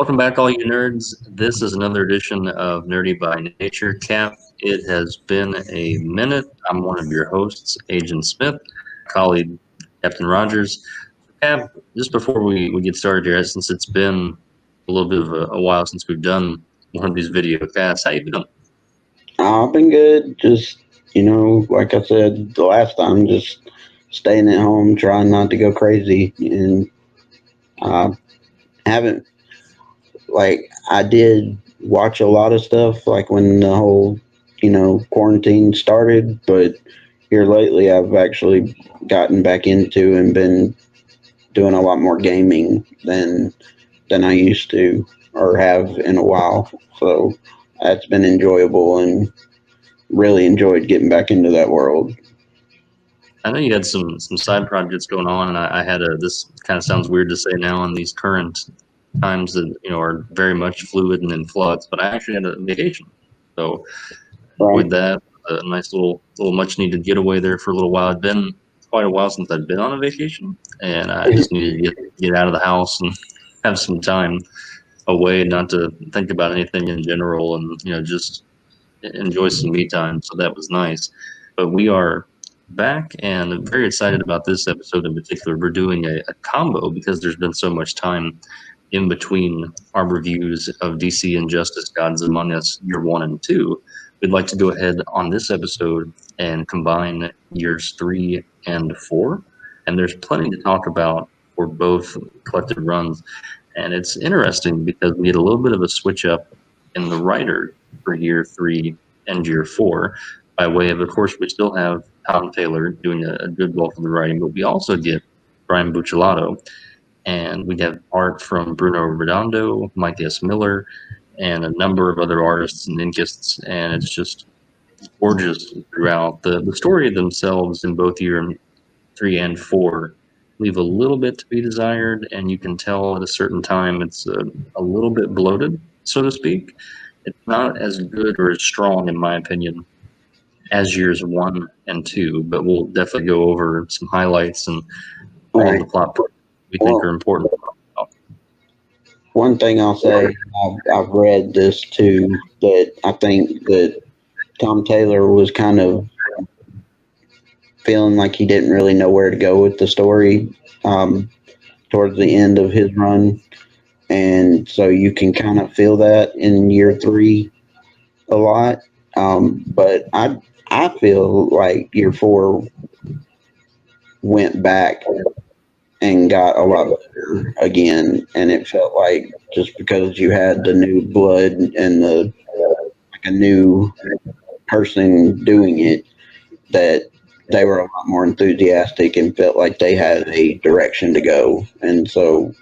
Welcome back, all you nerds. This is another edition of Nerdy by Nature. Cap, it has been a minute. I'm one of your hosts, Agent Smith, colleague Captain Rogers. Cap, just before we get started here, since it's been a little bit of a while since we've done one of these video casts, how you been? I've been good. Just, like I said the last time, just staying at home, trying not to go crazy. And I haven't, I did watch a lot of stuff, like when the whole, quarantine started. But here lately, I've actually gotten back into and been doing a lot more gaming than I used to or have in a while. So that's been enjoyable and really enjoyed getting back into that world. I know you had some side projects going on, and I had this kind of sounds weird to say now in these current times that are very much fluid and in flux, but I actually had a vacation, so with that, a nice little much needed getaway there for a little while. It'd been quite a while since I'd been on a vacation, and I just needed to get out of the house and have some time away, not to think about anything in general, and just enjoy some me time. So that was nice. But we are back and I'm very excited about this episode in particular. We're doing a combo because there's been so much time in between our reviews of DC Injustice Gods Among Us Year 1 and 2. We'd like to go ahead on this episode and combine years 3 and 4. And there's plenty to talk about for both collected runs. And it's interesting because we had a little bit of a switch up in the writer for year 3 and year 4. By way of course, we still have Tom Taylor doing a good bulk of the writing, but we also get Brian Buccellato, and we have art from Bruno Redondo, Mike S. Miller, and a number of other artists and inkists, and it's just gorgeous throughout. The story themselves in both year 3 and 4 leave a little bit to be desired, and you can tell at a certain time it's a little bit bloated, so to speak. It's not as good or as strong, in my opinion, as years 1 and 2, but we'll definitely go over some highlights and all the plot points we think are important. One thing I'll say, I've read this too, that I think that Tom Taylor was kind of feeling like he didn't really know where to go with the story towards the end of his run. And so you can kind of feel that in year 3 a lot. But I feel like year 4 went back and got a lot better again, and it felt like just because you had the new blood and a new person doing it, that they were a lot more enthusiastic and felt like they had a direction to go. And so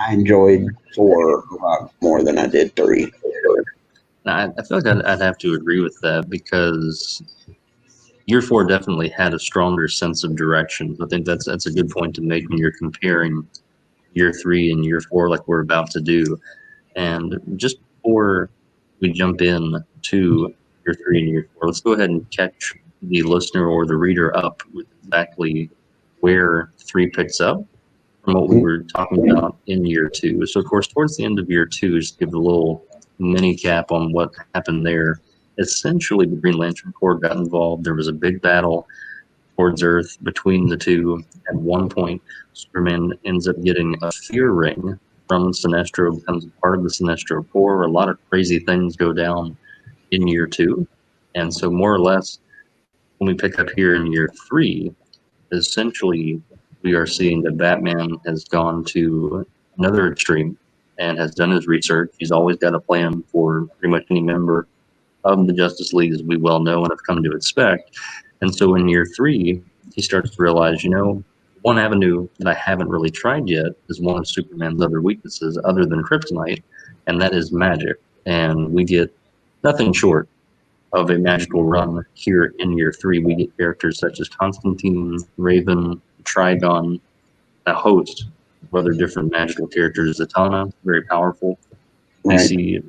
I enjoyed 4 a lot more than I did 3. Now, I feel like I'd have to agree with that because year 4 definitely had a stronger sense of direction. I think that's a good point to make when you're comparing year 3 and year 4 like we're about to do. And just before we jump in to year 3 and year 4, let's go ahead and catch the listener or the reader up with exactly where 3 picks up from what we were talking about in year 2. So, of course, towards the end of year 2, just give a little mini cap on what happened there. Essentially, the Green Lantern Corps got involved. There was a big battle towards Earth between the two. At one point, Superman ends up getting a fear ring from Sinestro, becomes a part of the Sinestro Corps. A lot of crazy things go down in year 2. And so more or less, when we pick up here in year 3, essentially we are seeing that Batman has gone to another extreme and has done his research. He's always got a plan for pretty much any member of the Justice League, as we well know and have come to expect. And so in year 3, he starts to realize, one avenue that I haven't really tried yet is one of Superman's other weaknesses other than kryptonite, and that is magic. And we get nothing short of a magical run here in year 3. We get characters such as Constantine, Raven, Trigon, a host of other different magical characters. Zatanna, very powerful DC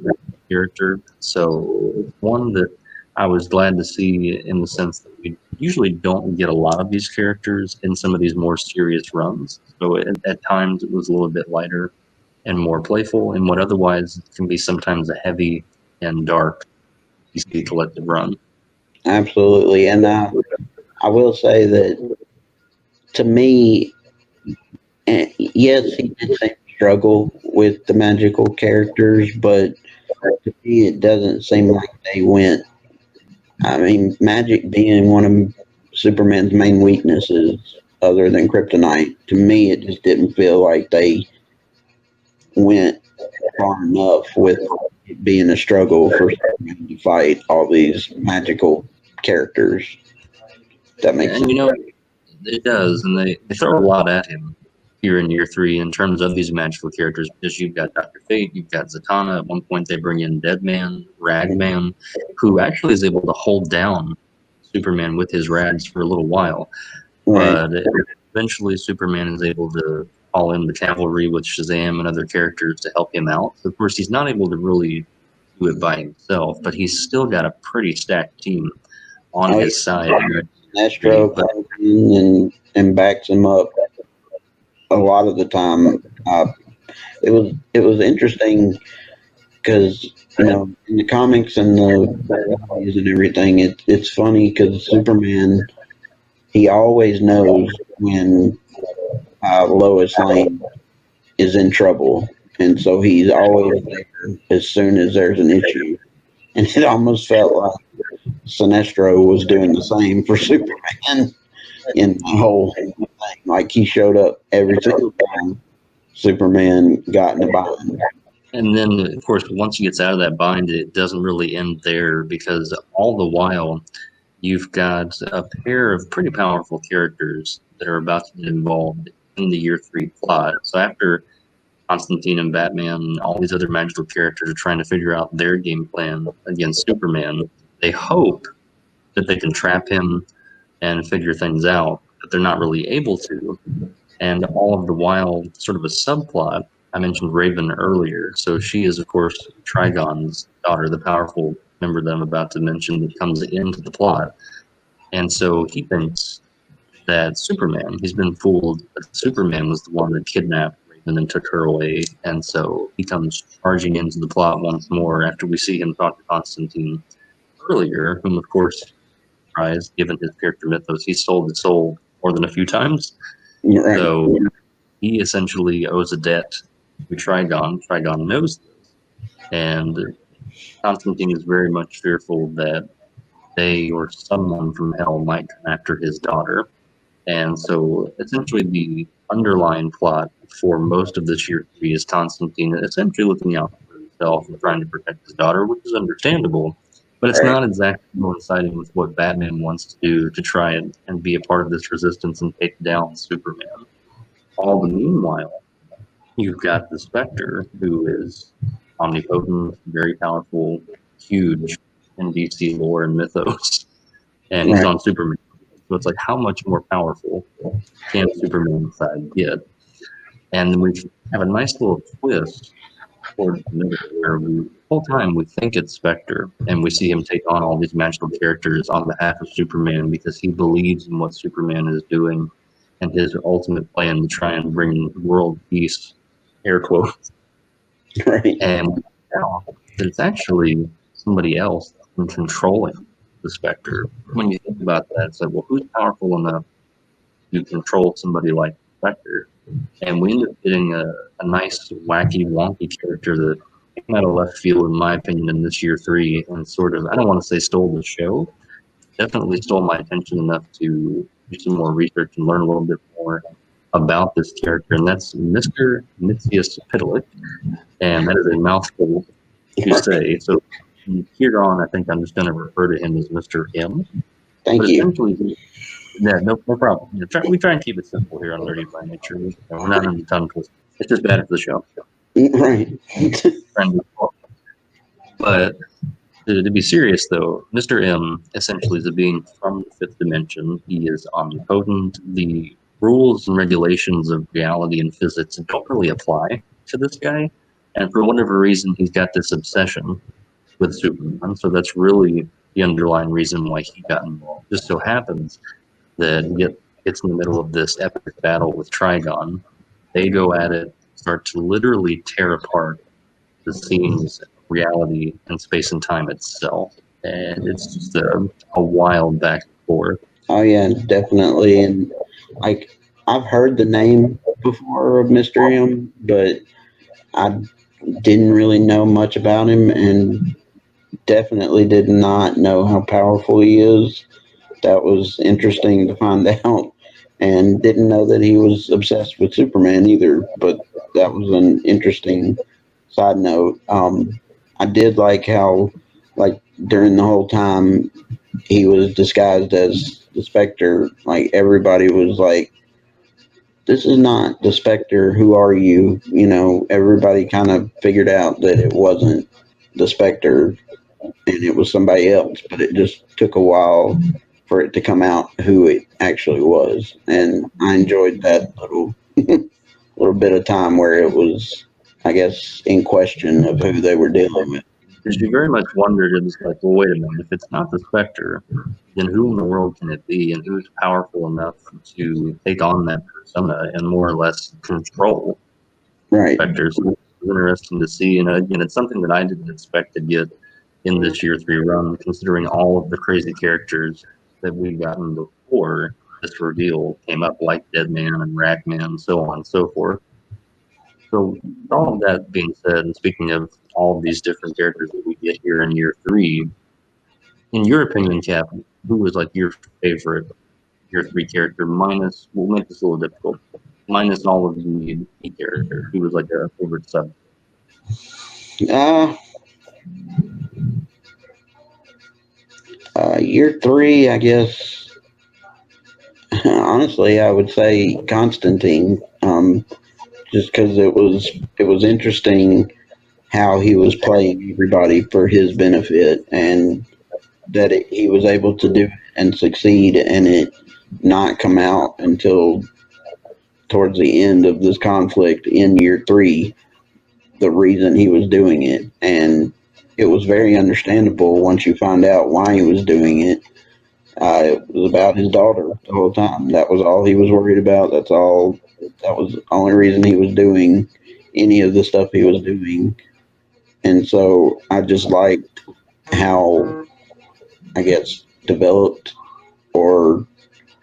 character. So one that I was glad to see in the sense that we usually don't get a lot of these characters in some of these more serious runs. So at times it was a little bit lighter and more playful in what otherwise can be sometimes a heavy and dark DC collective run. Absolutely. And I will say that to me, yes, he did seem to struggle with the magical characters, but to me, it doesn't seem like they went. I mean, magic being one of Superman's main weaknesses, other than kryptonite, to me, it just didn't feel like they went far enough with it being a struggle for Superman to fight all these magical characters. That makes And sense. it does, and they throw a lot at him here in year three in terms of these magical characters because you've got Dr. Fate, you've got Zatanna. At one point, they bring in Deadman, Ragman, who actually is able to hold down Superman with his rags for a little while. Right. But eventually, Superman is able to call in the cavalry with Shazam and other characters to help him out. So of course, he's not able to really do it by himself, but he's still got a pretty stacked team on Oh, yeah. his side. Astro But comes in and backs him up a lot of the time. It was interesting because in the comics and the movies and everything, it's funny because Superman, he always knows when Lois Lane is in trouble, and so he's always there as soon as there's an issue. And it almost felt like Sinestro was doing the same for Superman in the whole thing. Like he showed up every single time Superman got in a bind. and then, of course, once he gets out of that bind, it doesn't really end there because all the while, you've got a pair of pretty powerful characters that are about to get involved in the year three plot. So after Constantine and Batman, all these other magical characters are trying to figure out their game plan against Superman, they hope that they can trap him and figure things out, but they're not really able to. And all of the while, sort of a subplot. I mentioned Raven earlier. So she is, of course, Trigon's daughter, the powerful member that I'm about to mention that comes into the plot. And so he thinks that Superman, he's been fooled that Superman was the one that kidnapped Raven and took her away. And so he comes charging into the plot once more after we see him talk to Constantine earlier, whom, of course, surprised, given his character mythos, he's sold his soul more than a few times. Right. So he essentially owes a debt to Trigon. Trigon knows this. And Constantine is very much fearful that they or someone from hell might come after his daughter. And so essentially the underlying plot for most of this year three is Constantine essentially looking out for himself and trying to protect his daughter, which is understandable. But it's not exactly coinciding with what Batman wants to do to try and be a part of this resistance and take down Superman. All the meanwhile, you've got the Spectre, who is omnipotent, very powerful, huge in DC lore and mythos, and he's Right. on Superman. So it's like, how much more powerful can Superman side get? And then we have a nice little twist towards the middle where the whole time we think it's Spectre, and we see him take on all these magical characters on behalf of Superman because he believes in what Superman is doing and his ultimate plan to try and bring world peace, air quotes. Right. And now that it's actually somebody else controlling the Spectre. When you think about that, it's like, well, who's powerful enough to control somebody like Spectre? And we end up getting a nice, wacky, wonky character that came out of left field, in my opinion, in this year three, and sort of, I don't want to say stole the show, definitely stole my attention enough to do some more research and learn a little bit more about this character, and that's Mr. Mitzius Pitalik, and that is a mouthful to say. So here on, I think I'm just going to refer to him as Mr. M. Thank But you. essentially, yeah, no problem. We try and keep it simple here on Nerdy by Nature. We're not into tongue twisting. It's just bad for the show. Right. But to be serious, though, Mr. M essentially is a being from the fifth dimension. He is omnipotent. The rules and regulations of reality and physics don't really apply to this guy. And for whatever reason, he's got this obsession with Superman. So that's really the underlying reason why he got involved. Just so happens that he gets in the middle of this epic battle with Trigon. They go at it start to literally tear apart the seams of reality and space and time itself. And it's just a wild back and forth. Oh yeah, definitely. And like I've heard the name before of Mysterium, but I didn't really know much about him, and definitely did not know how powerful he is. That was interesting to find out, and didn't know that he was obsessed with Superman either. But that was an interesting side note. I did like how, like during the whole time he was disguised as the Spectre, like everybody was like, "This is not the Spectre. Who are you?" You know, everybody kind of figured out that it wasn't the Spectre and it was somebody else, but it just took a while for it to come out who it actually was. And I enjoyed that little bit of time where it was, I guess, in question of who they were dealing with. Because you very much wondered, it was like, well, wait a minute, if it's not the Spectre, then who in the world can it be, and who's powerful enough to take on that persona and more or less control Right, Spectres? So it's interesting to see, and again, it's something that I didn't expect to get in this year three run, considering all of the crazy characters that we've gotten before this reveal came up, like Deadman and Ragman, and so on and so forth. So, with all of that being said, and speaking of all of these different characters that we get here in year three, in your opinion, Cap, who was like your favorite year three character? Minus, we'll make this a little difficult. Minus all of the key characters, who was like a favorite sub? uh, year three, I guess. Honestly, I would say Constantine. Just because it was interesting how he was playing everybody for his benefit, and that he was able to do it and succeed, and it not come out until towards the end of this conflict in year three, the reason he was doing it. And it was very understandable once you find out why he was doing it. It was about his daughter the whole time. That was all he was worried about. That's all. That was the only reason he was doing any of the stuff he was doing. And so I just liked how, I guess, developed or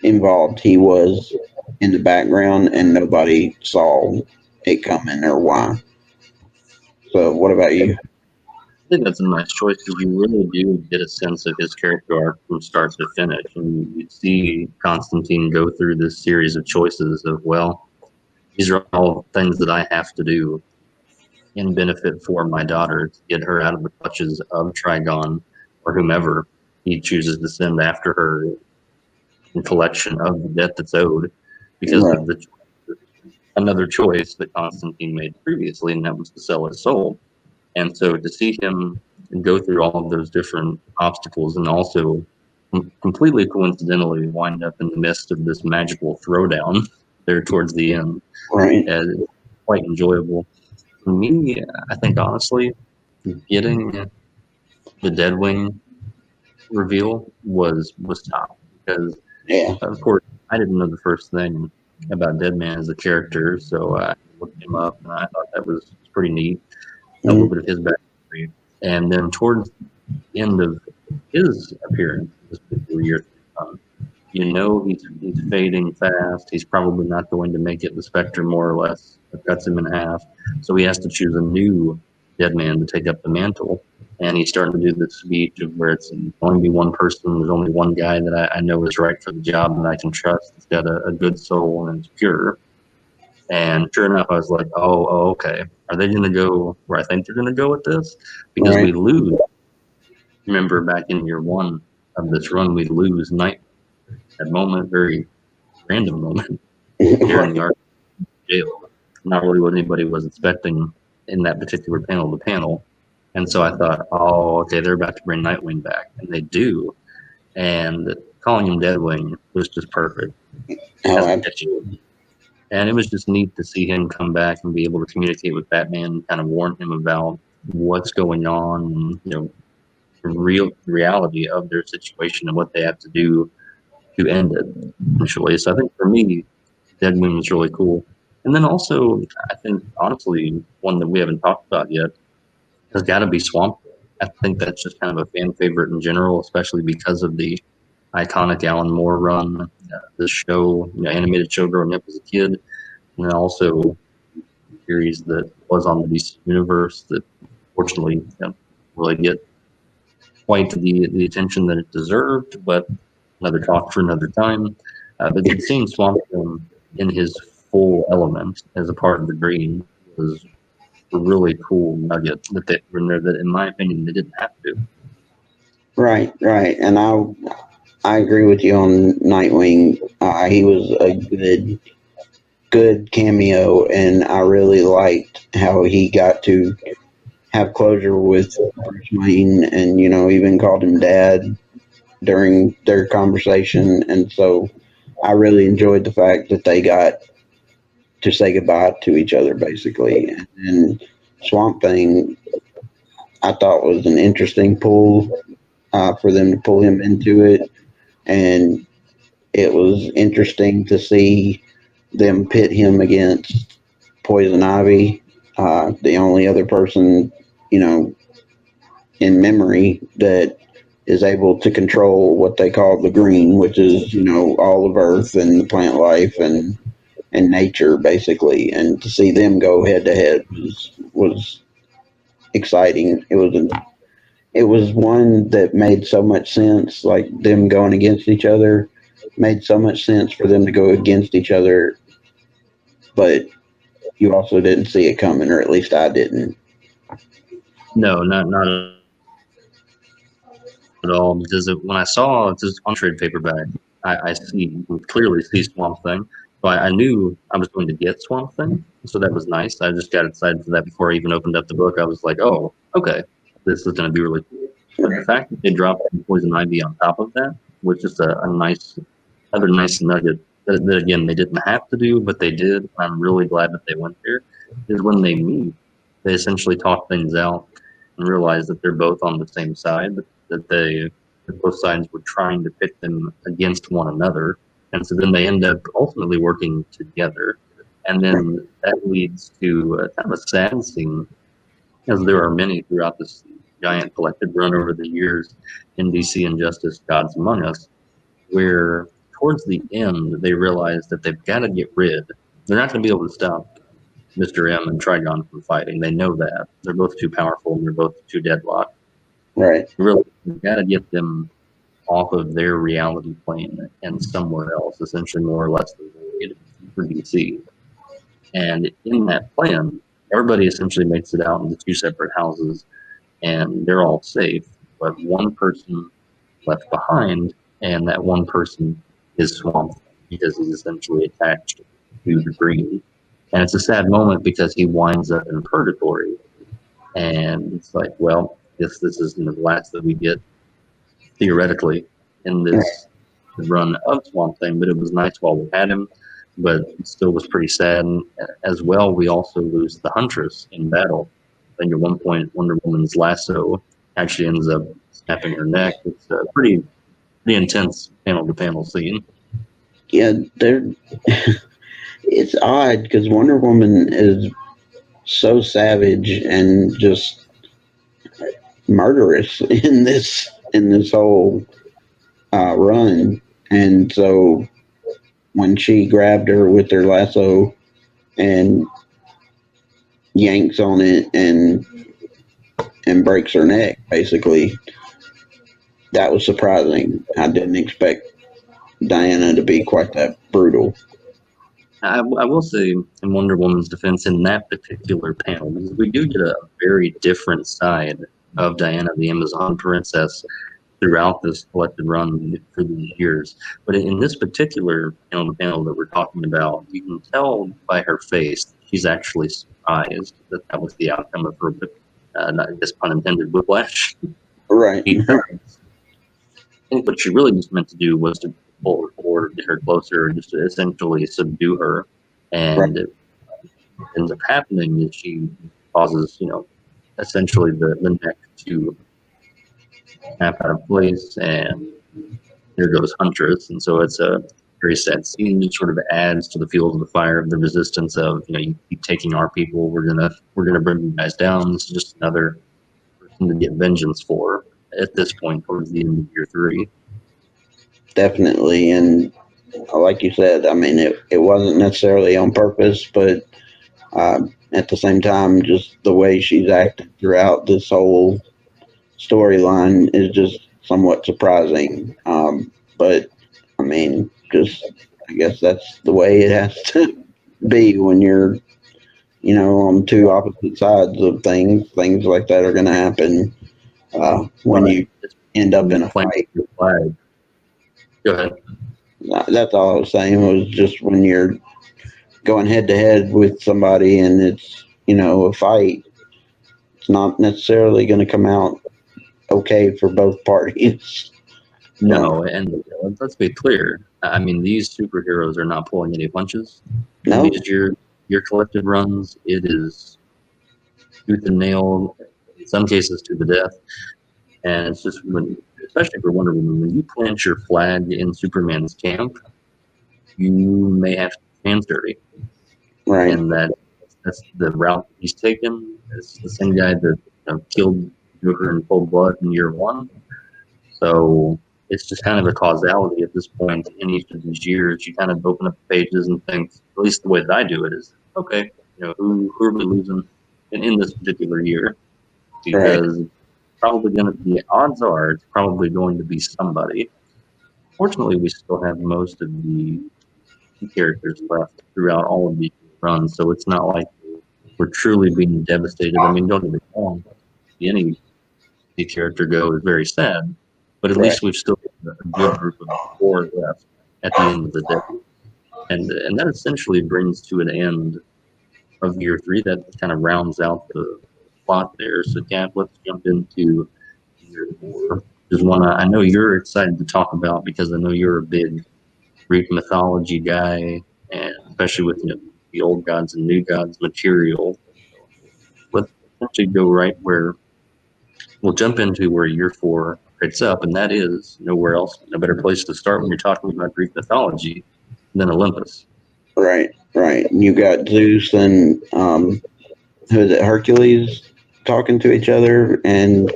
involved he was in the background, and nobody saw it coming or why. So, what about you? I think that's a nice choice because you really do get a sense of his character arc from start to finish. And you see Constantine go through this series of choices of, well, these are all things that I have to do in benefit for my daughter to get her out of the clutches of Trigon or whomever he chooses to send after her in collection of the debt that's owed because Right, of the another choice that Constantine made previously, and that was to sell his soul. And so to see him go through all of those different obstacles and also completely coincidentally wind up in the midst of this magical throwdown there towards the end right. is quite enjoyable. For me, I think honestly, getting the Deadwing reveal was top because, Yeah. of course, I didn't know the first thing about Deadman as a character, so I looked him up and I thought that was pretty neat. A little Mhm. bit of his backstory, and then towards the end of his appearance this particular year, you know he's fading fast. He's probably not going to make it. The Spectre more or less cuts him in half, so he has to choose a new dead man to take up the mantle. And he's starting to do this speech of where it's only be one person. There's only one guy that I know is right for the job and I can trust. He's got a good soul and it's pure. And sure enough, I was like, okay. Are they going to go where I think they're going to go with this? Because we Right. lose. Remember back in year one of this run, we lose Night. That moment, very random moment there in the Right. art jail. Not really what anybody was expecting in that particular panel to panel. And so I thought, oh, okay, they're about to bring Nightwing back. And they do. And calling him Deadwing was just perfect Oh, as a catchy. absolutely. And it was just neat to see him come back and be able to communicate with Batman and kind of warn him about what's going on and, the real reality of their situation and what they have to do to end it, essentially. So I think for me, Deadman was really cool. And then also, I think honestly, one that we haven't talked about yet has got to be Swamp Thing. I think that's just kind of a fan favorite in general, especially because of the iconic Alan Moore run, the show, animated show growing up as a kid, and then also series that was on the DC universe that fortunately really get quite the attention that it deserved, but another talk for another time. But seeing Swamp Thing in his full element as a part of the Green was a really cool nugget that they were in there that, in my opinion, they didn't have to. Right, right, and I agree with you on Nightwing. He was a good cameo, and I really liked how he got to have closure with Bruce Wayne, and even called him Dad during their conversation, and so I really enjoyed the fact that they got to say goodbye to each other, basically. And Swamp Thing, I thought was an interesting pull for them to pull him into it, and it was interesting to see them pit him against Poison Ivy, the only other person, you know, in memory that is able to control what they call the green, which is, all of Earth and the plant life and nature, basically. And to see them go head to head was exciting. It was one that made so much sense, like them going against each other made so much sense for them to go against each other, but you also didn't see it coming, or at least I didn't. No, not at all. Because when I saw just on trade paperback, I clearly see Swamp Thing. So I knew I was going to get Swamp Thing. So that was nice. I just got excited for that before I even opened up the book. I was like, oh, okay, this is going to be really cool. But the fact that they dropped Poison Ivy on top of that was just a another nice nugget that again they didn't have to do, but they did. I'm really glad that they went there. Is when they meet, they essentially talk things out and realize that they're both on the same side, that both sides were trying to pit them against one another, and so then they end up ultimately working together, and then that leads to kind of a sad scene, as there are many throughout this giant collected run over the years in DC Injustice Gods Among Us, where towards the end they realize that they've got to get rid. They're not going to be able to stop Mr. M and Trigon from fighting. They know that they're both too powerful and they're both too deadlocked. Right. Really, we've got to get them off of their reality plane and somewhere else, essentially more or less the void for DC. And in that plan, everybody essentially makes it out into two separate houses, and they're all safe. But one person left behind, and that one person is Swamp Thing because he's essentially attached to the Green. And it's a sad moment because he winds up in purgatory, and it's like, well, this is the last that we get theoretically in this run of Swamp Thing. But it was nice while we had him, but it still was pretty sad. And as well, we also lose the Huntress in battle. I think at one point, Wonder Woman's lasso actually ends up snapping her neck. It's a pretty intense panel to panel scene. Yeah, it's odd because Wonder Woman is so savage and just murderous in this whole run, and so when she grabbed her with her lasso and yanks on it and breaks her neck, basically, that was surprising. I didn't expect Diana to be quite that brutal. I will say, in Wonder Woman's defense, in that particular panel, because we do get a very different side of Diana, the Amazon princess, throughout this collected run for these years. But in this particular panel that we're talking about, you can tell by her face she's actually surprised that that was the outcome of her, not, I guess, pun intended, whiplash. Right. I think what she really just meant to do was to pull her forward, get her closer, just to essentially subdue her. Right. And it ends up happening is she causes, essentially the neck to snap out of place, and there goes Huntress. And so it's a very sad scene. It sort of adds to the fuel of the fire of the resistance of, you keep taking our people. We're gonna bring you guys down. This is just another person to get vengeance for at this point towards the end of year three. Definitely. And like you said, I mean, it wasn't necessarily on purpose, but at the same time, just the way she's acted throughout this whole storyline is just somewhat surprising. But I mean, just I guess that's the way it has to be when you're, on two opposite sides of things. Things like that are going to happen when Right. you end up in You a plant fight. your flag. Go ahead. That's all I was saying was just when you're going head to head with somebody and it's, a fight, it's not necessarily going to come out okay for both parties. So, No, and let's be clear. I mean, these superheroes are not pulling any punches in no, these your collected runs. It is tooth and nail, in some cases to the death. And it's just especially for Wonder Woman, when you plant your flag in Superman's camp, you may have to hands dirty, right, and that's the route that he's taken. It's the same guy that killed Joker in cold blood in year one. So it's just kind of a causality at this point in each of these years. You kind of open up the pages and think, at least the way that I do it is, okay, who are we losing in this particular year? right, Because probably going to be, odds are it's probably going to be somebody. Fortunately, we still have most of the key characters left throughout all of these runs, so it's not like we're truly being devastated. I mean, don't get me wrong, any key character go is very sad, but at right, least we've still got a good group of four left at the end of the day. And that essentially brings to an end of year three. That kind of rounds out the plot there. So, Gab, let's jump into year four. There's one I know you're excited to talk about because I know you're a big Greek mythology guy, and especially with the old gods and new gods material. So let's essentially go right where we'll jump into where year four picks up, and that is nowhere else, no better place to start when you're talking about Greek mythology than Olympus. right, right. You got Zeus and who is it, Hercules talking to each other, and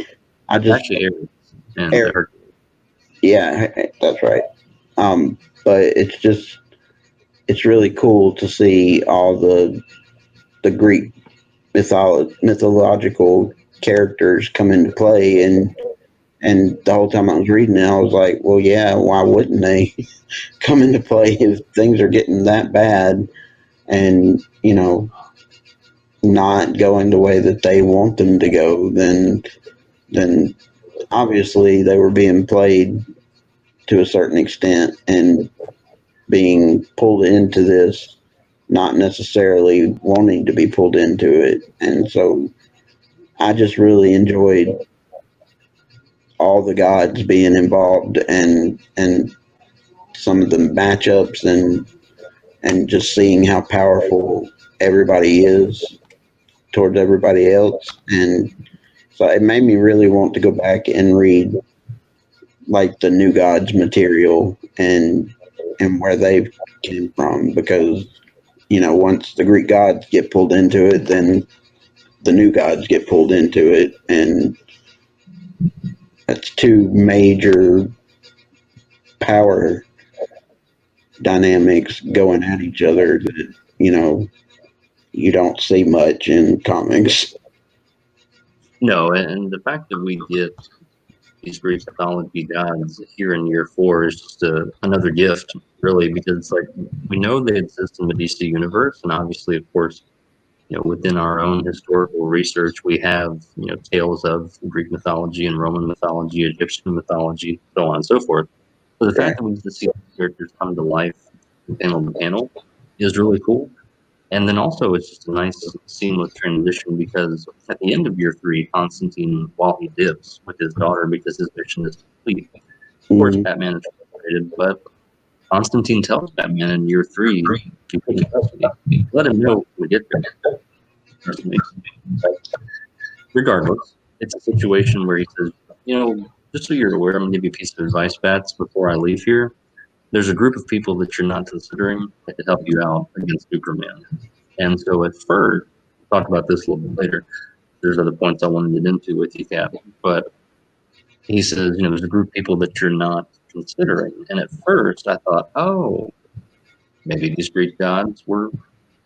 I It's just actually Ares and Eric, Hercules. yeah, that's right. But it's really cool to see all the Greek mythological characters come into play, and the whole time I was reading it, I was like, well, yeah, why wouldn't they come into play if things are getting that bad and not going the way that they want them to go? Then obviously they were being played to a certain extent and being pulled into this, not necessarily wanting to be pulled into it. And so I just really enjoyed all the gods being involved and some of the matchups and just seeing how powerful everybody is towards everybody else. And so it made me really want to go back and read like the new gods material and where they came from, because once the Greek gods get pulled into it, then the new gods get pulled into it, and that's two major power dynamics going at each other that you don't see much in comics. No, and the fact that we get these Greek mythology gods here in year four is just another gift, really, because it's like we know they exist in the DC universe, and obviously, of course, within our own historical research, we have, tales of Greek mythology and Roman mythology, Egyptian mythology, so on and so forth. So the Right. fact that we get to see these characters come to life panel to panel is really cool. And then also, it's just a nice seamless transition because at the end of year three, Constantine, while he dips with his daughter because his mission is complete, of course, Mm-hmm. Batman is frustrated, but Constantine tells Batman in year three to take custody. Let him know when we get there. Trust me. But regardless, it's a situation where he says, just so you're aware, I'm going to give you a piece of advice, Bats, before I leave here. there's a group of people that you're not considering that could help you out against Superman. And so at first, we'll talk about this a little bit later. There's other points I want to get into with you, Cap. But he says, there's a group of people that you're not considering. And at first, I thought, oh, maybe these Greek gods were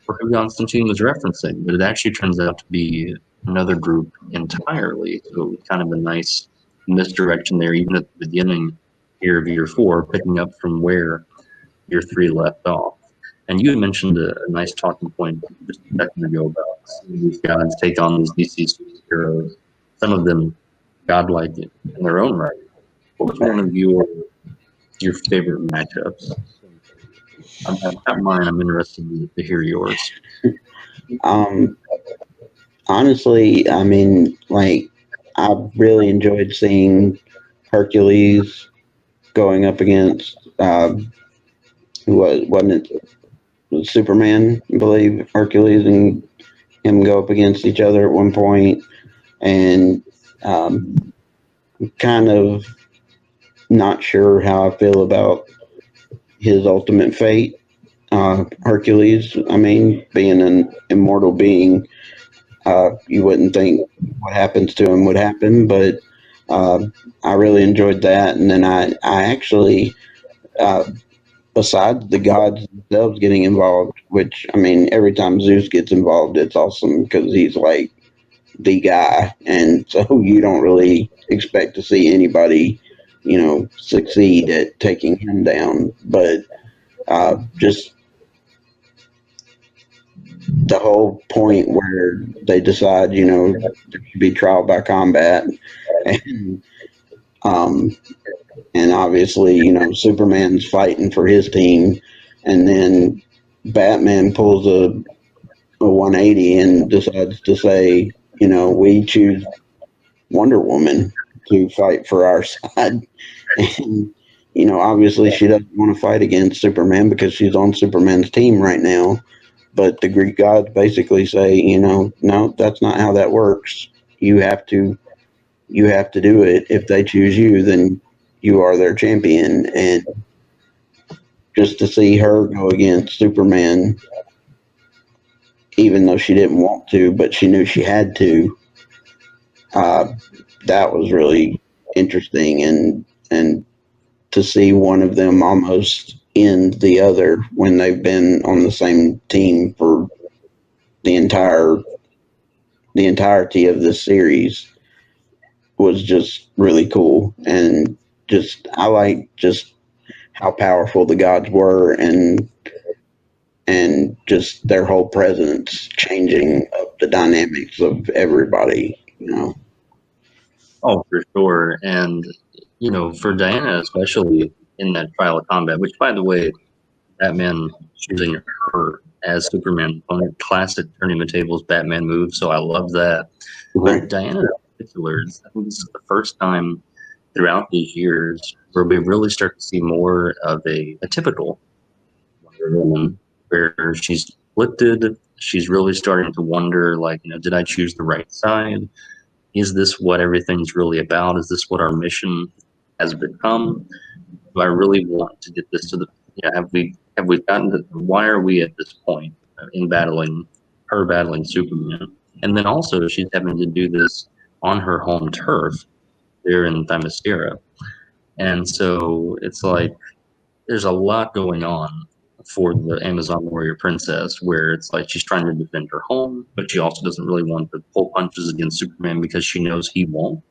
who Constantine was referencing. But it actually turns out to be another group entirely. So it was kind of a nice misdirection there, even at the beginning here of year 4, picking up from where year 3 left off. And you had mentioned a nice talking point just a second ago about some of these gods take on these DC superheroes, some of them godlike in their own right. What was one of your favorite matchups? I've got mine. I'm interested to hear yours. Um, Honestly, I mean, like, I really enjoyed seeing Hercules going up against who wasn't it Superman, I believe Hercules and him go up against each other at one point, and kind of not sure how I feel about his ultimate fate. Hercules, I mean, being an immortal being, you wouldn't think what happens to him would happen, but uh, I really enjoyed that. And then I actually, uh, besides the gods themselves getting involved, which I mean, every time Zeus gets involved, it's awesome because he's like the guy, and so you don't really expect to see anybody, succeed at taking him down. But just the whole point where they decide, there should be trial by combat, and um, and obviously, Superman's fighting for his team, and then Batman pulls a 180 and decides to say, we choose Wonder Woman to fight for our side. And, obviously she doesn't want to fight against Superman because she's on Superman's team right now. But the Greek gods basically say, no, that's not how that works. You have to do it. If they choose you, then you are their champion. And just to see her go against Superman, even though she didn't want to, but she knew she had to, uh, that was really interesting. And to see one of them almost end the other when they've been on the same team for the entirety of this series was just really cool. And just I like just how powerful the gods were, and just their whole presence changing up the dynamics of everybody. Oh, for sure. And, for Diana, especially in that trial of combat, which, by the way, Batman choosing her as Superman opponent, classic turning the tables Batman move. So I love that. Right. But Diana in particular, I think this is the first time throughout these years where we really start to see more of a typical Wonder Woman, where she's afflicted. She's really starting to wonder, like, did I choose the right side? Is this what everything's really about? Is this what our mission has become? Do I really want to get this to the? Have we gotten to? Why are we at this point in battling Superman? And then also she's having to do this on her home turf there in Themyscira. And so it's like there's a lot going on for the Amazon warrior princess, where it's like she's trying to defend her home, but she also doesn't really want to pull punches against Superman because she knows he won't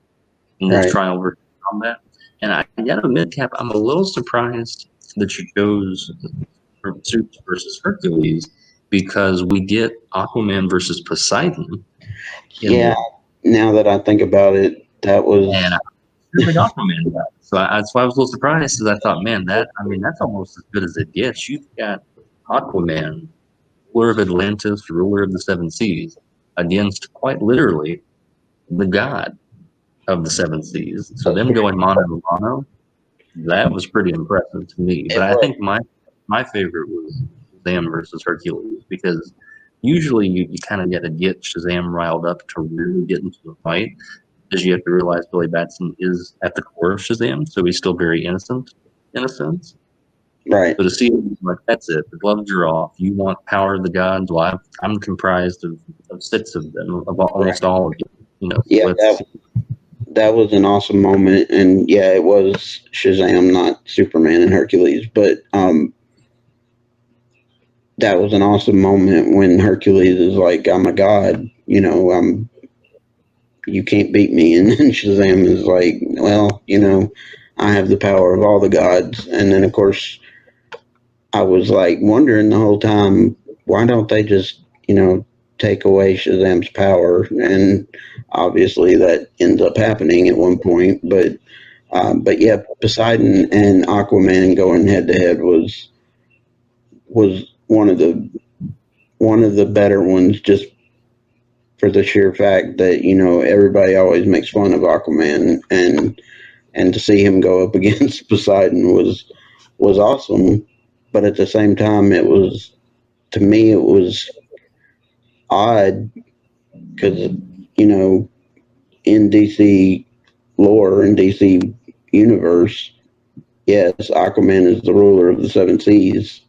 in this Right. trial versus combat. And I got to admit, Cap, I'm a little surprised that she chose Zeus versus Hercules, because we get Aquaman versus Poseidon in Yeah. Now that I think about it, that and was I like Aquaman guy. So that's why I was a little surprised, because I thought, man, that's almost as good as it gets. You've got Aquaman, ruler of Atlantis, ruler of the seven seas, against quite literally the god of the seven seas. So them going mano a mano, that was pretty impressive to me. But it I was think my favorite was Shazam versus Hercules, because usually you kind of got to get Shazam riled up to really get into a fight, because you have to realize Billy Batson is at the core of Shazam, so he's still very innocent in a sense. Right. So to see him like that's it, the gloves are off. You want power of the gods? Well, I'm comprised of six of them, of almost Right. all of them. So Yeah, let's. that was an awesome moment, and yeah, it was Shazam, not Superman and Hercules, but that was an awesome moment when Hercules is like, "I'm a god, you can't beat me," and then Shazam is like, "Well, I have the power of all the gods," and then of course I was like wondering the whole time, why don't they just, take away Shazam's power? And obviously that ends up happening at one point. But yeah, Poseidon and Aquaman going head to head was one of the better ones, just for the sheer fact that everybody always makes fun of Aquaman, and to see him go up against Poseidon was awesome. But at the same time, to me it was odd because you know in DC lore and DC universe, yes, Aquaman is the ruler of the seven seas,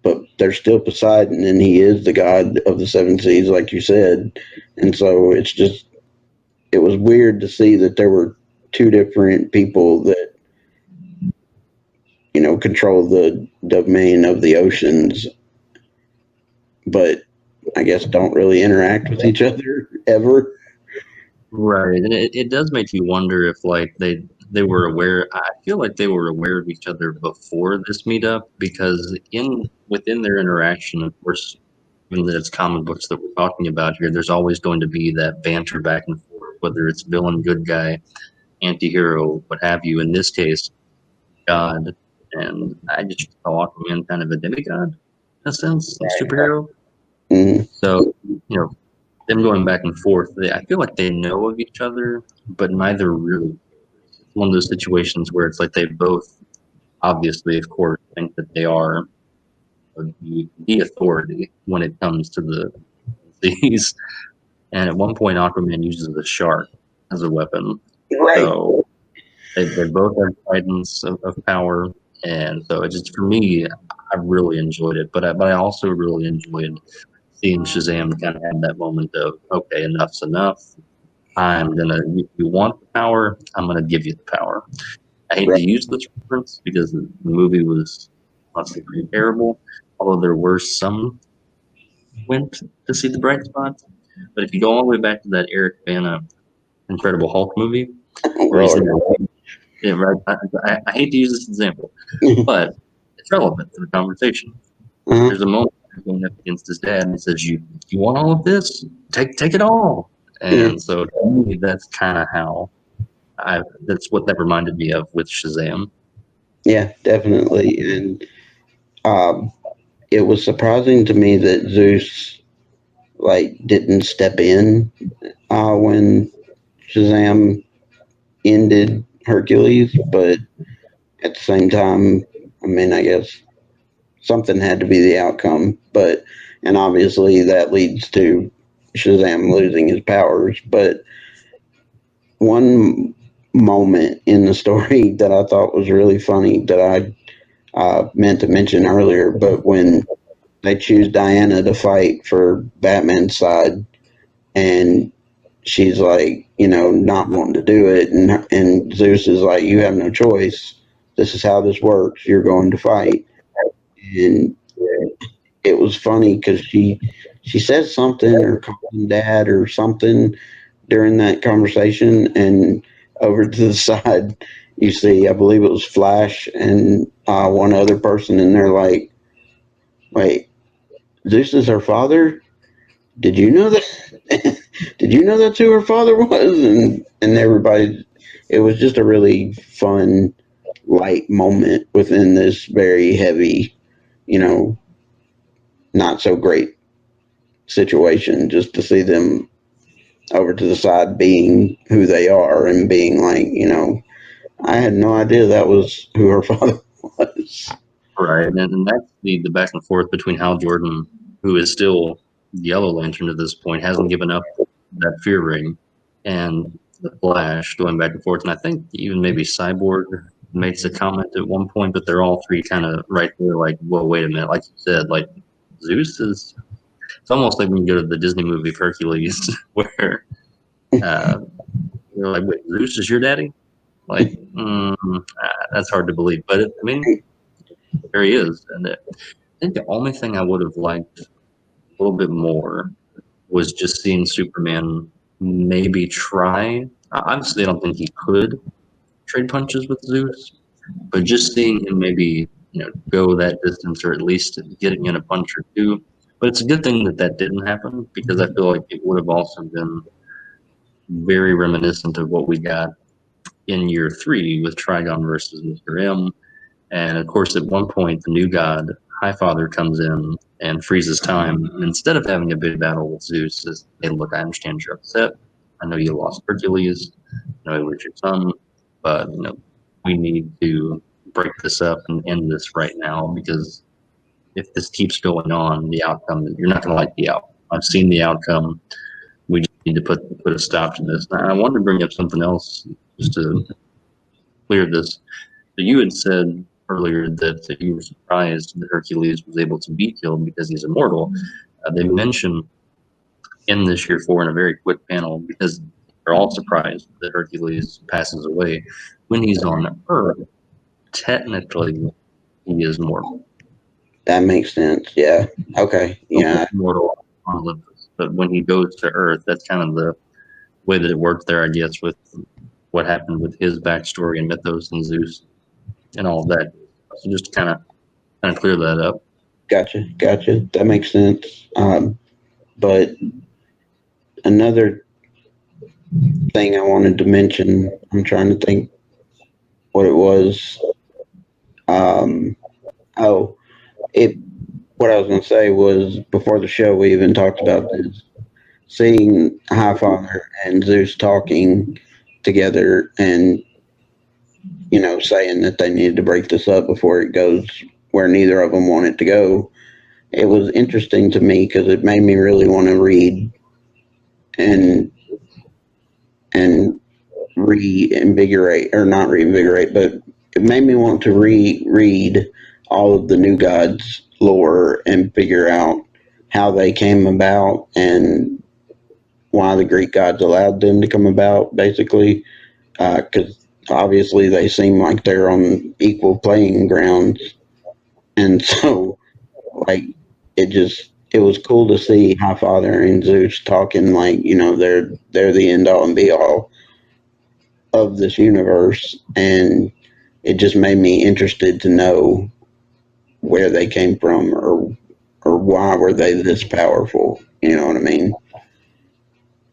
but there's still Poseidon, and he is the god of the seven seas, like you said. And so it was weird to see that there were two different people that control the domain of the oceans, but I guess don't really interact with each other ever. Right, and it does make you wonder if like they were aware. I feel like they were aware of each other before this meetup because in within their interaction, of course, even that it's comic books that we're talking about here, there's always going to be that banter back and forth, whether it's villain, good guy, anti-hero, what have you. In this case, God, and I just call Aquaman kind of a demigod in a sense, a superhero. Mm, So them going back and forth, I feel like they know of each other, but neither really cares. It's one of those situations where it's like they both, obviously, of course, think that they are the authority when it comes to the seas. And at one point, Aquaman uses the shark as a weapon. right. So they both have titans of power. And so it just, for me, I really enjoyed it. But I also really enjoyed seeing Shazam kind of have that moment of, okay, enough's enough. You want the power, I'm gonna give you the power. I hate to Right. use this reference because the movie was honestly pretty terrible, although there were some went to see the bright spots. But if you go all the way back to that Eric Bana Incredible Hulk movie, Oh, where he's in Lord. that, yeah, right, I hate to use this example, but it's relevant to the conversation. Uh-huh. There's a moment where he's going up against his dad and he says, You want all of this? Take it all. Yeah. And so to me, that's kind of how that's what that reminded me of with Shazam. Yeah, definitely. And um, it was surprising to me that Zeus didn't step in when Shazam ended Hercules, but at the same time, I mean, I guess something had to be the outcome. And obviously that leads to Shazam losing his powers. But one moment in the story that I thought was really funny that I meant to mention earlier, but when they choose Diana to fight for Batman's side, and she's like, not wanting to do it, and Zeus is like, you have no choice. This is how this works. You're going to fight, and it was funny because she says something or calls him dad or something during that conversation, and over to the side you see, I believe it was Flash and one other person, and they're like, wait, Zeus is her father? Did you know that? Did you know that's who her father was? And everybody, it was just a really fun, light moment within this very heavy, you know, not so great situation. Just to see them over to the side being who they are and being like, I had no idea that was who her father was. Right. And that's the back and forth between Hal Jordan, who is still the Yellow Lantern at this point, hasn't given up that fear ring, and the Flash going back and forth. And I think even maybe Cyborg. makes a comment at one point, but they're all three kind of right there, like, well, wait a minute, like you said, like Zeus is. It's almost like when you go to the Disney movie Hercules, where uh, you're like, wait, Zeus is your daddy? Like, that's hard to believe, but I mean, there he is, and I think the only thing I would have liked a little bit more was just seeing Superman maybe try. Obviously, I don't think he could trade punches with Zeus, but just seeing him maybe go that distance or at least getting in a punch or two. But it's a good thing that that didn't happen because I feel like it would have also been very reminiscent of what we got in year three with Trigon versus Mr. M. And of course, at one point, the new god, Highfather, comes in and freezes time. And instead of having a big battle with Zeus, says, hey, look, I understand you're upset. I know you lost Hercules. I know he was your son. But, we need to break this up and end this right now because if this keeps going on, the outcome, you're not going to like the outcome. I've seen the outcome. We just need to put a stop to this. And I wanted to bring up something else just to clear this. So you had said earlier that you were surprised that Hercules was able to be killed because he's immortal. They mention in this year four in a very quick panel because they're all surprised that Hercules passes away. When he's on Earth, technically he is mortal. That makes sense. Yeah. Okay. Yeah. Mortal on Olympus. But when he goes to Earth, that's kind of the way that it worked there, I guess, with what happened with his backstory and mythos and Zeus and all of that. So just kind of clear that up. Gotcha. That makes sense. But another thing I wanted to mention, I'm trying to think what it was. Um, oh, it. What I was going to say was before the show, we even talked about this. Seeing Highfather and Zeus talking together, and saying that they needed to break this up before it goes where neither of them want it to go. It was interesting to me because it made me really want to read and and reinvigorate, or not reinvigorate, but it made me want to reread all of the New Gods lore and figure out how they came about and why the Greek gods allowed them to come about, basically, because obviously they seem like they're on equal playing grounds, and so like it was cool to see Highfather and Zeus talking like they're the end all and be all of this universe, and it just made me interested to know where they came from, or why were they this powerful. You know what I mean?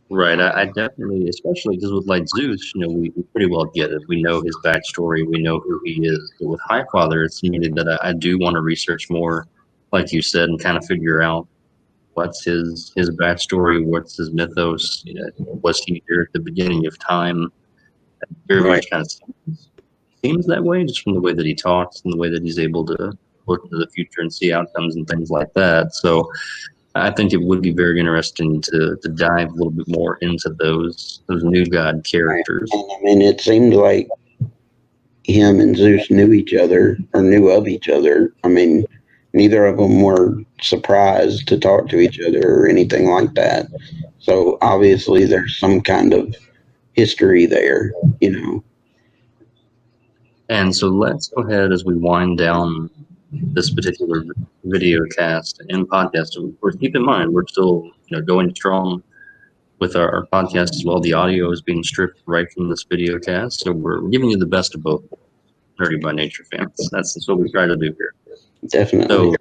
Right. I definitely, especially because with like Zeus, we pretty well get it. We know his backstory. We know who he is. But with Highfather, it's needed that I do want to research more, like you said, and kind of figure out what's his backstory, what's his mythos. Was he here at the beginning of time? Very Right. much kind of seems that way, just from the way that he talks and the way that he's able to look into the future and see outcomes and things like that. So I think it would be very interesting to dive a little bit more into those new god Right. characters. And I mean, it seemed like him and Zeus knew each other or knew of each other. I mean, neither of them were surprised to talk to each other or anything like that. So obviously, there's some kind of history there, And so let's go ahead as we wind down this particular video cast and podcast. Of course, keep in mind we're still going strong with our podcast as well. The audio is being stripped right from this video cast, so we're giving you the best of both Nerdy by Nature fans. That's what we try to do here. Definitely. So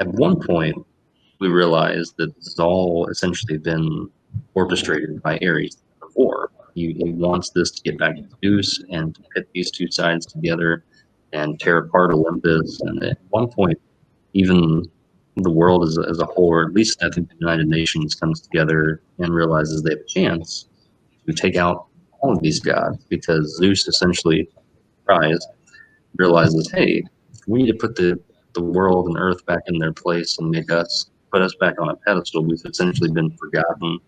at one point, we realized that this has all essentially been orchestrated by Ares before. He wants this to get back to Zeus and to pit these two sides together and tear apart Olympus. And at one point, even the world as a whole, or at least I think the United Nations comes together and realizes they have a chance to take out all of these gods because Zeus essentially realizes, hey, we need to put the world and Earth back in their place and put us back on a pedestal. We've essentially been forgotten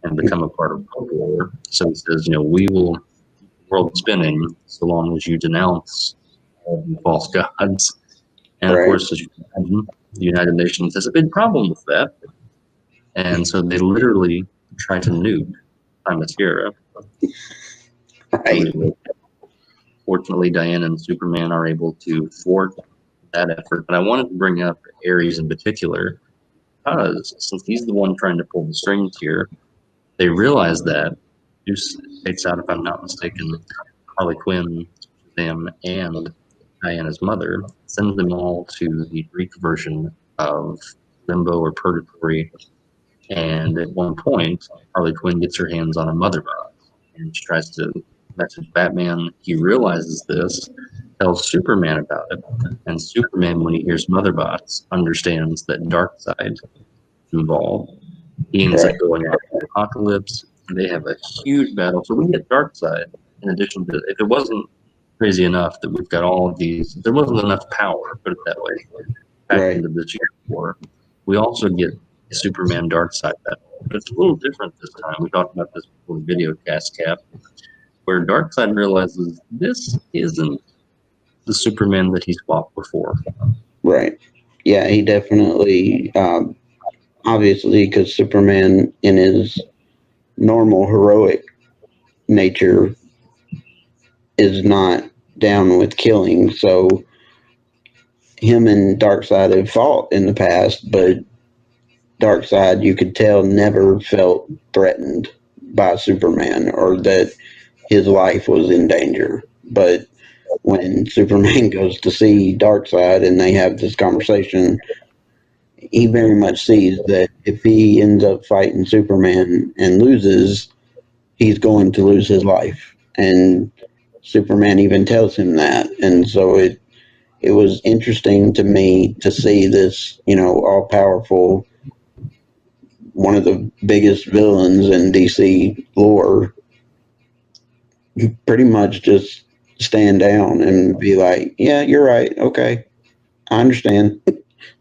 and become a part of folklore. So he says, we will keep world spinning so long as you denounce all the false gods. And of Right. course, as you can imagine, the United Nations has a big problem with that. And so they literally try to nuke Themyscira. Right. Fortunately, Diana and Superman are able to thwart that effort. But I wanted to bring up Ares in particular because since he's the one trying to pull the strings here, they realize that Zeus takes out, if I'm not mistaken, Harley Quinn, Shazam, and Diana's mother, sends them all to the Greek version of Limbo or Purgatory. And at one point, Harley Quinn gets her hands on a mother box and she tries to message Batman. He realizes this, tells Superman about it, and Superman, when he hears mother box, understands that Darkseid is involved. He ends up Right. going out to Apocalypse. They have a huge battle. So we get Darkseid. In addition to, if it wasn't crazy enough that we've got all of these, there wasn't enough power, put it that way, back Right. into this year war. We also get Superman Darkseid battle, but it's a little different this time. We talked about this before the video cast cap, where Darkseid realizes this isn't the Superman that he's fought before. Right. Yeah, he definitely, obviously, because Superman, in his normal heroic nature, is not down with killing. So him and Darkseid have fought in the past, but Darkseid, you could tell, never felt threatened by Superman or that his life was in danger. But when Superman goes to see Darkseid and they have this conversation, he very much sees that if he ends up fighting Superman and loses, he's going to lose his life. And Superman even tells him that. And so it was interesting to me to see this, all powerful, one of the biggest villains in DC lore, pretty much just stand down and be like, "Yeah, you're right. Okay, I understand.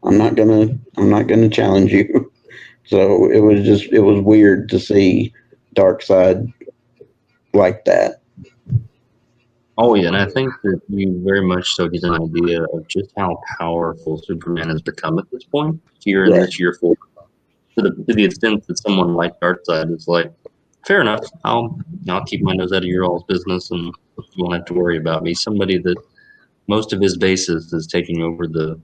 I'm not gonna challenge you." So it was weird to see Darkseid like that. Oh yeah, and I think that you very much so get an idea of just how powerful Superman has become at this point here in Right. this year four. To the extent that someone like Darkseid is like, fair enough, I'll keep my nose out of your all's business and you won't have to worry about me. Somebody that most of his basis is taking over the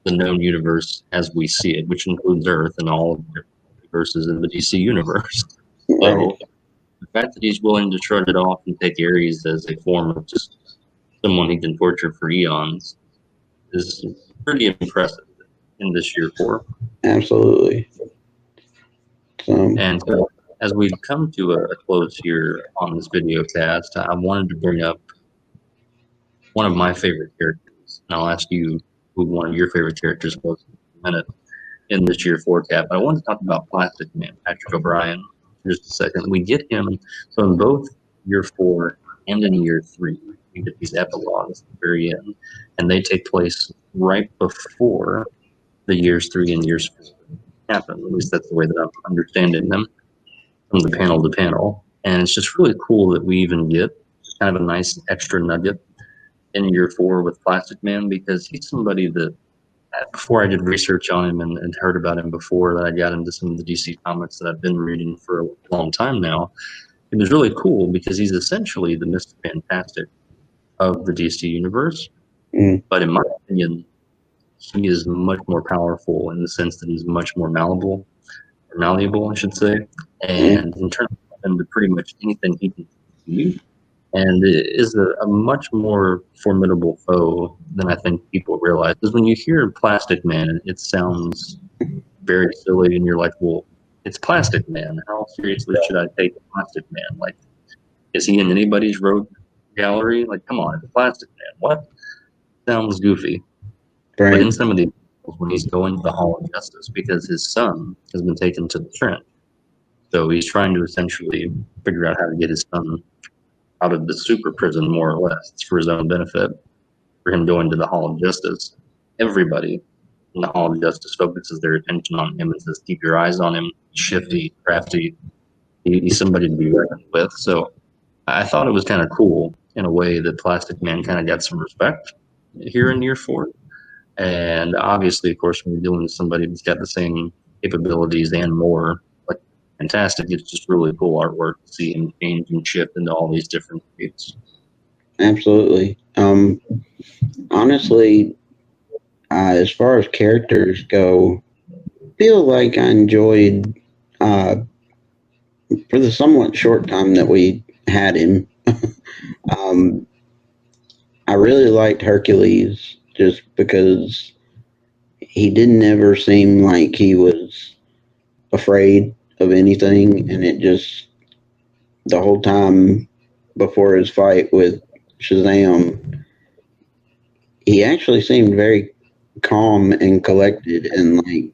known universe as we see it, which includes Earth and all of the universes in the DC universe. Right. So the fact that he's willing to shrug it off and take Ares as a form of just someone he can torture for eons is pretty impressive in this year four. Absolutely. So And so, as we come to a close here on this video cast, I wanted to bring up one of my favorite characters, and I'll ask you who one of your favorite characters was in a minute in this year four cap. But I want to talk about Plastic Man, Patrick O'Brien, for just a second. We get him, so in both year four and in year three, we get these epilogues at the very end, and they take place right before the years three and years four happen. At least that's the way that I'm understanding them from the panel to panel. And it's just really cool that we even get kind of a nice extra nugget in year four with Plastic Man because he's somebody that before I did research on him and heard about him before that I got into some of the DC comics that I've been reading for a long time now, it was really cool because he's essentially the Mr. Fantastic of the DC universe. mm, But in my opinion, he is much more powerful in the sense that he's much more malleable, I should say. mm, And in terms of into pretty much anything he can do, and it is a much more formidable foe than I think people realize. Because when you hear Plastic Man, it sounds very silly, and you're like, well, it's Plastic Man. How seriously should I take Plastic Man? Like, is he in anybody's rogue gallery? Like, come on, it's Plastic Man. What? Sounds goofy. But in right. some of these, when he's going to the Hall of Justice, because his son has been taken to the trench, so he's trying to essentially figure out how to get his son out of the super prison, more or less. It's for his own benefit, for him going to the Hall of Justice. Everybody in the Hall of Justice focuses their attention on him and says, keep your eyes on him. He's shifty, crafty. He's somebody to be reckoned with. So I thought it was kind of cool in a way that Plastic Man kind of got some respect here in year four. And obviously, of course, when you're dealing with somebody that's got the same capabilities and more, like fantastic, it's just really cool artwork to see him change and shift into all these different shapes. Absolutely. Honestly, as far as characters go, I feel like I enjoyed, uh, for the somewhat short time that we had him, um, I really liked Hercules just because he didn't ever seem like he was afraid of anything, and it just the whole time before his fight with Shazam, he actually seemed very calm and collected, and like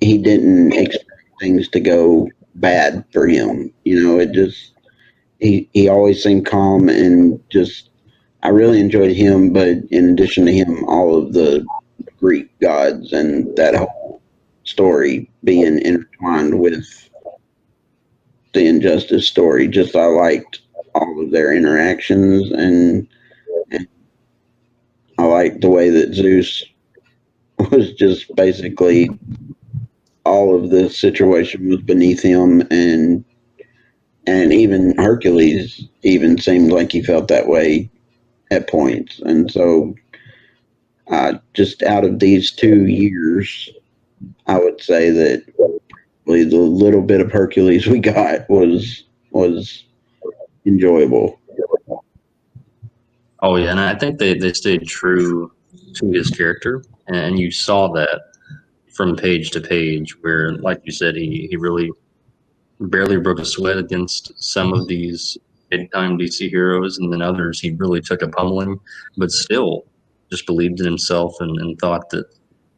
he didn't expect things to go bad for him. You know, it just he always seemed calm and just I really enjoyed him. But in addition to him, all of the Greek gods and that whole story being intertwined with the injustice story. Just I liked all of their interactions, and I liked the way that Zeus was just basically all of the situation was beneath him, and even Hercules even seemed like he felt that way at points. And so, just out of these 2 years, I would say that the little bit of Hercules we got was enjoyable. Oh yeah, and I think they stayed true to his character, and you saw that from page to page, where, like you said, he really barely broke a sweat against some of these big time DC heroes, and then others he really took a pummeling, but still just believed in himself and thought that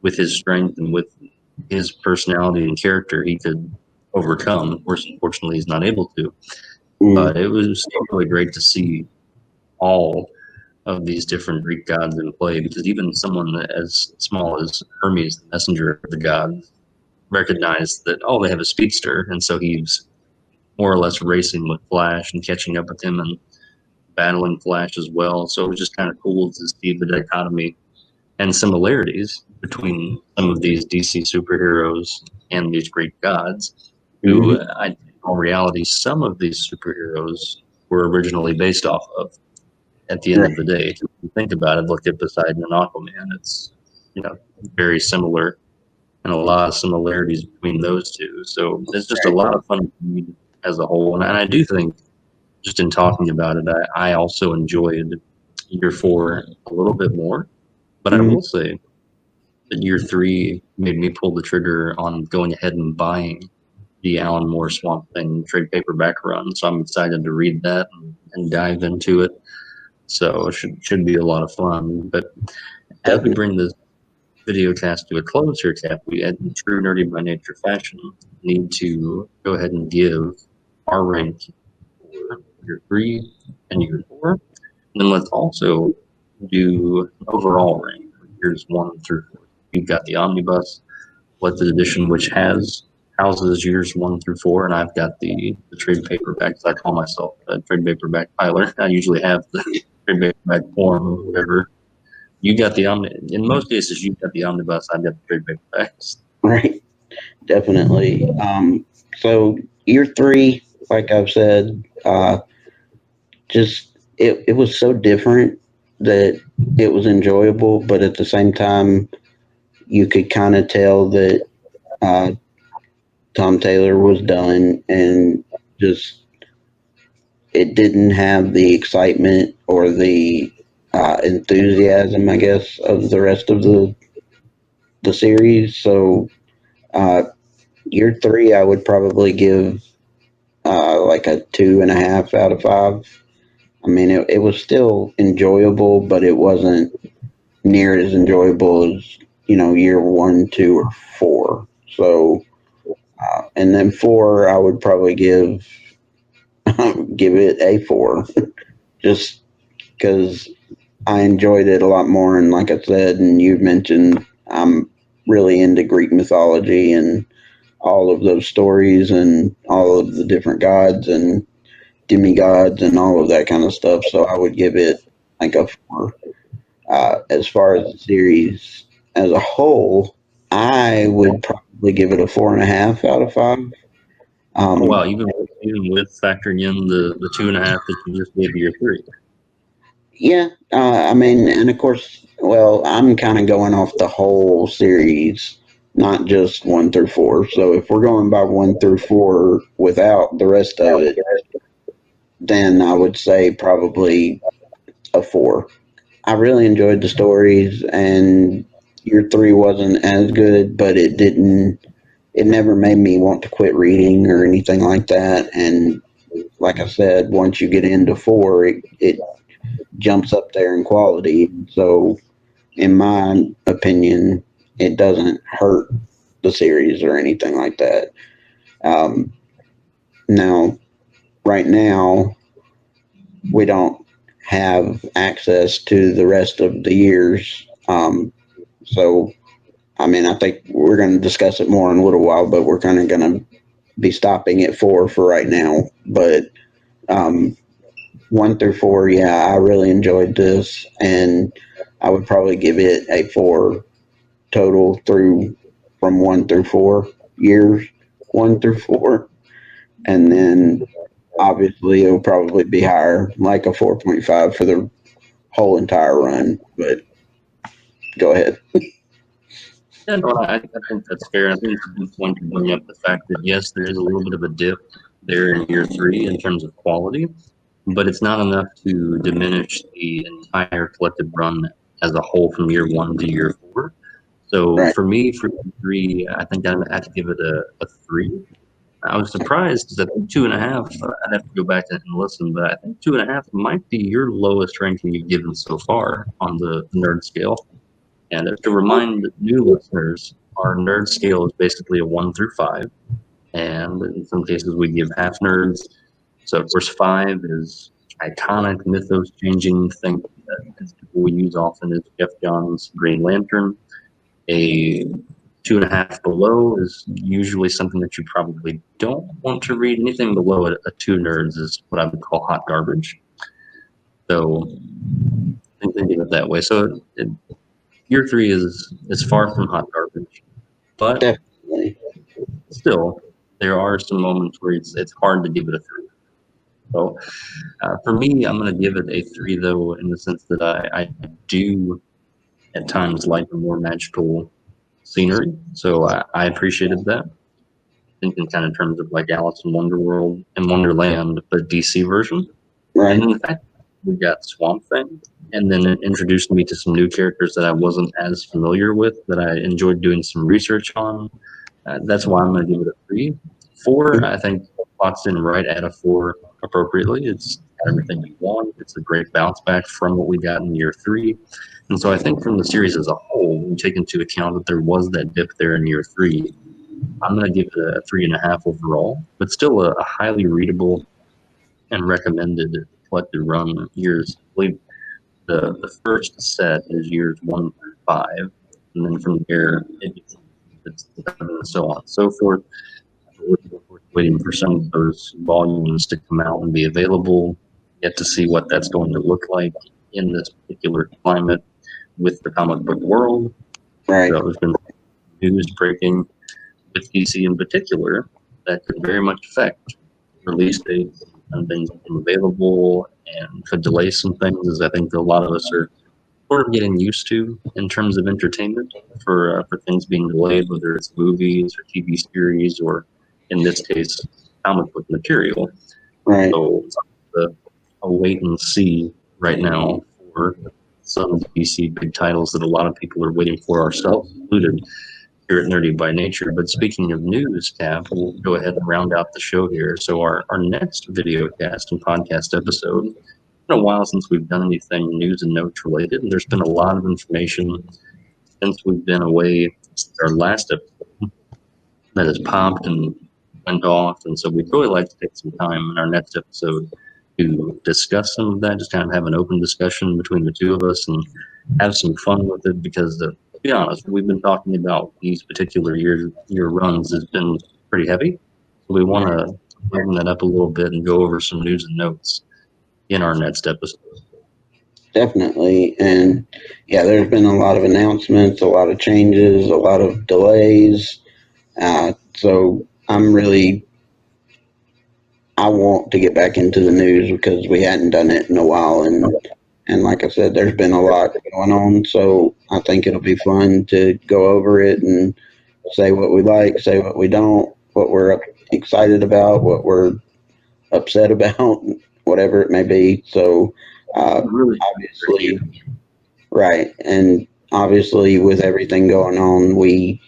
with his strength and with his personality and character, he could overcome. Of course, unfortunately, he's not able to. Mm, But it was really great to see all of these different Greek gods in play, because even someone as small as Hermes, the messenger of the gods, recognized that, oh, they have a speedster, and so he's more or less racing with Flash and catching up with him and battling Flash as well. So it was just kind of cool to see the dichotomy and similarities between some of these DC superheroes and these Greek gods, who, hmm in all reality, some of these superheroes were originally based off of. At the end of the Right. day, if you think about it, look at Poseidon and Aquaman. It's very similar and a lot of similarities between those two. So it's just a lot of fun to read as a whole. And I do think, just in talking about it, I also enjoyed year four a little bit more. But I hmm will say that year three made me pull the trigger on going ahead and buying the Alan Moore Swamp Thing trade paperback run. So I'm excited to read that and dive into it. So it should be a lot of fun. But as we Definitely. bring this video cast to a close here, Cap, we, in true nerdy by nature fashion, need to go ahead and give our rank for year three and year four. And then let's also do an overall rank for years one through four. You've got the omnibus collected edition, which houses years one through four, and I've got the trade paperbacks. I call myself a trade paperback Tyler. I usually have the trade paperback form or whatever. You got the omni. In most cases, you got the omnibus. I've got the trade paperbacks. Right. Definitely. So year three, like I've said, just it was so different that it was enjoyable, but at the same time, you could kind of tell that uh, Tom Taylor was done, and just it didn't have the excitement or the enthusiasm, I guess, of the rest of the series. So uh, year three, I would probably give like a 2.5 out of 5. I mean, it was still enjoyable, but it wasn't near as enjoyable as year one, two, or four. So, and then four, I would probably give give it a 4, just because I enjoyed it a lot more. And like I said, and you mentioned, I'm really into Greek mythology and all of those stories and all of the different gods, and demigods and all of that kind of stuff. So I would give it like a 4. As far as the series as a whole, I would probably give it a 4.5 out of 5. Oh wow, Um, even with factoring in the 2.5 that you just gave your three. yeah, I mean, and of course, well, I'm kind of going off the whole series, not just 1 through 4. So if we're going by 1 through 4 without the rest of it, then I would say probably a 4. I really enjoyed the stories, and Year 3 wasn't as good, but it didn't. It never made me want to quit reading or anything like that. And like I said, once you get into 4, it jumps up there in quality. So, in my opinion, it doesn't hurt the series or anything like that. Um, now, right now, we don't have access to the rest of the years. So, I mean, I think we're going to discuss it more in a little while, but we're kind of going to be stopping at 4 for right now. But um, 1 through 4, yeah, I really enjoyed this, and I would probably give it a 4 total through from 1 through 4 years, 1 through 4, and then obviously it will probably be higher, like a 4.5 for the whole entire run. But go ahead. Yeah, no, I think that's fair. I think it's a good point to bring up the fact that yes, there is a little bit of a dip there in year three in terms of quality, but it's not enough to diminish the entire collected run as a whole from year one to year four. So Right. for me, for year three, I think I'd have to give it a three. I was surprised because I think 2.5. I'd have to go back and listen, but I think 2.5 might be your lowest ranking you've given so far on the nerd scale. And to remind new listeners, our nerd scale is basically a 1 through 5. And in some cases, we give half nerds. So, of course, 5 is iconic, mythos changing thing that we use often is Jeff Johns' Green Lantern. A 2.5 below is usually something that you probably don't want to read. Anything below a 2 nerds is what I would call hot garbage. So, think of it that way. So, year three is far from hot garbage, but Definitely. still, there are some moments where it's hard to give it a three. So for me, I'm going to give it a three, though, in the sense that I do at times like the more magical scenery. So I appreciated that. Thinking kind of terms of like Alice in Wonderworld and Wonderland, but DC version. And Right. then the fact we got Swamp Thing, and then it introduced me to some new characters that I wasn't as familiar with, that I enjoyed doing some research on. That's why I'm going to give it a three. 4, I think, clocks in right at a 4 appropriately. It's got everything you want. It's a great bounce back from what we got in year 3. And so I think from the series as a whole, when you take into account that there was that dip there in year 3, I'm going to give it a 3.5 overall, but still a highly readable and recommended collected run years. I believe the first set is years 1 through 5, and then from there it's and so on and so forth. We're waiting for some of those volumes to come out and be available. Yet to see what that's going to look like in this particular climate with the comic book world. Right. So there's been news breaking with DC in particular that could very much affect release dates and things become available and could delay some things, as I think a lot of us are sort of getting used to in terms of entertainment for things being delayed, whether it's movies or TV series or in this case comic book material. Right. So it's a wait and see right now for some DC big titles that a lot of people are waiting for, ourselves included here at Nerdy by Nature. But speaking of news, Cap, we'll go ahead and round out the show here. So our next video cast and podcast episode, it's been a while since we've done anything news and notes related, and there's been a lot of information since we've been away since our last episode that has popped and went off. And so we'd really like to take some time in our next episode to discuss some of that, just kind of have an open discussion between the two of us and have some fun with it because to be honest, we've been talking about these particular year runs has been pretty heavy. So we want to lighten that up a little bit and go over some news and notes in our next episode. Definitely. And yeah, there's been a lot of announcements, a lot of changes, a lot of delays. So I want to get back into the news because we hadn't done it in a while. And like I said, there's been a lot going on. So I think it'll be fun to go over it and say what we like, say what we don't, what we're excited about, what we're upset about, whatever it may be. So, Really, obviously, right. And obviously, with everything going on, we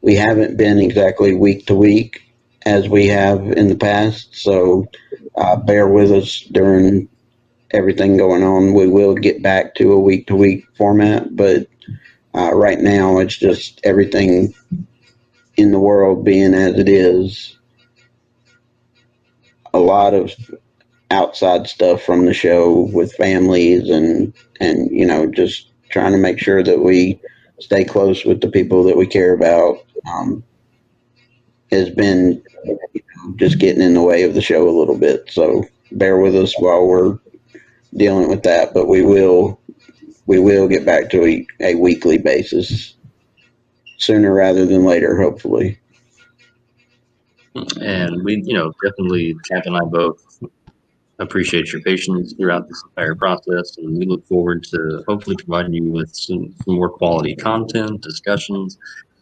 haven't been exactly week to week as we have in the past. So, bear with us during everything going on. We will get back to a week to week format, but right now it's just everything in the world being as it is. A lot of outside stuff from the show with families and just trying to make sure that we stay close with the people that we care about has been just getting in the way of the show a little bit. So bear with us while we're dealing with that, but we will get back to a weekly basis sooner rather than later, hopefully. and we, definitely, Cap and I both appreciate your patience throughout this entire process, and we look forward to hopefully providing you with some more quality content, discussions.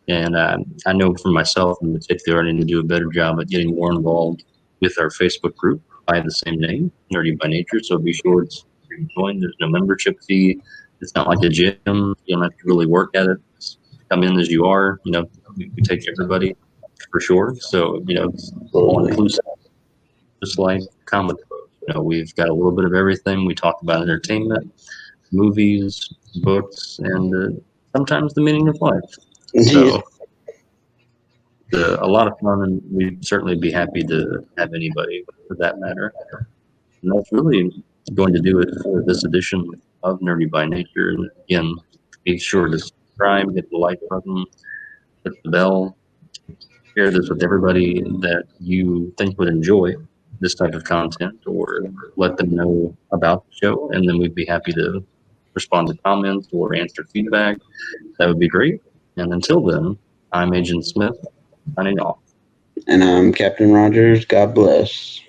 And I know for myself in particular, I need to do a better job at getting more involved with our Facebook group by the same name, Nerdy by Nature. So be sure to join. There's no membership fee. It's not like a gym. You don't have to really work at it. Just come in as you are. We take everybody for sure. So, it's all Absolutely. inclusive, just like comic books. We've got a little bit of everything. We talk about entertainment, movies, books, and sometimes the meaning of life. Yeah. So a lot of fun, and we'd certainly be happy to have anybody for that matter. And that's really going to do it for this edition of Nerdy by Nature. And again, be sure to subscribe, hit the like button, hit the bell, share this with everybody that you think would enjoy this type of content, or let them know about the show. And then we'd be happy to respond to comments or answer feedback. That would be great. And until then, I'm Agent Smith, signing off. And I'm Captain Rogers. God bless.